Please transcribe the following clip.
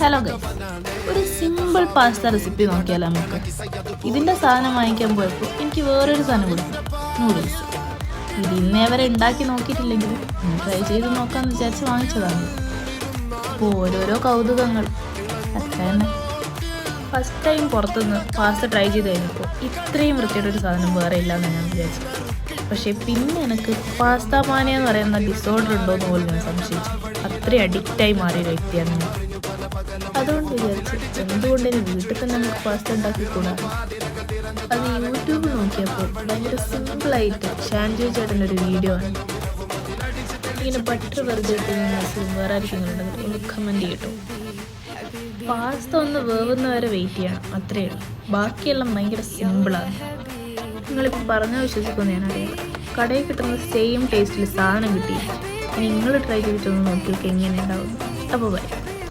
Hello guys, ഒരു simple pasta recipe നോക്കിയാലോ നമുക്ക്. ഇതിൻ്റെ സാധനം വാങ്ങിക്കാൻ പോയപ്പോൾ എനിക്ക് വേറൊരു സാധനം കൊടുത്തു, നൂഡിൽസ്. ഇത് ഇന്നേ വരെ ഉണ്ടാക്കി നോക്കിയിട്ടില്ലെങ്കിലും ട്രൈ ചെയ്ത് നോക്കാമെന്ന് വിചാരിച്ച് വാങ്ങിച്ചതാണ്. അപ്പോൾ ഓരോരോ കൗതുകങ്ങൾ അത്ര തന്നെ. ഫസ്റ്റ് ടൈം പുറത്തുനിന്ന് പാസ്ത ട്രൈ ചെയ്ത് കഴിഞ്ഞപ്പോൾ ഇത്രയും വൃത്തിയായിട്ടൊരു സാധനം വേറെ ഇല്ലയെന്ന് ഞാൻ വിചാരിച്ചു. പക്ഷേ പിന്നെ എനിക്ക് പാസ്ത മാനിയ എന്ന് പറയുന്ന ഡിസോർഡർ ഉണ്ടോയെന്ന് പോലും ഞാൻ സംശയിച്ചു. അത്രയും അഡിക്റ്റായി മാറിയൊരു വ്യക്തിയാണ് ഞാൻ. അതുകൊണ്ട് വിചാരിച്ചു എന്തുകൊണ്ട് വീട്ടിൽ തന്നെ നമുക്ക് പാസ്ത ഉണ്ടാക്കിക്കൂടാ. അത് യൂട്യൂബ് നോക്കിയപ്പോൾ ഭയങ്കര സിമ്പിളായിട്ട് ഷാൻജു ചേട്ടൻ്റെ ഒരു വീഡിയോ ആണ്. ഇങ്ങനെ ബട്ടർ വെറുതെ വേറെ ആയിരിക്കുന്നുണ്ടെങ്കിൽ ഒന്ന് കമൻറ്റ് ചെയ്യട്ടോ. പാസ്ത ഒന്ന് വേവുന്നവരെ വെയിറ്റ് ചെയ്യണം, അത്രയേ ഉള്ളൂ. ബാക്കിയെല്ലാം ഭയങ്കര സിമ്പിളാണ്. നിങ്ങളിപ്പോൾ പറഞ്ഞാൽ വിശ്വസിക്കുമെന്ന് ഞാനറിയാം. കടയിൽ കിട്ടുന്ന സെയിം ടേസ്റ്റിൽ സാധനം കിട്ടി. നിങ്ങൾ ട്രൈ ചെയ്തിട്ടൊന്ന് നോക്കിയൊക്കെ എങ്ങനെ ഉണ്ടാവും. അപ്പോൾ ബൈ.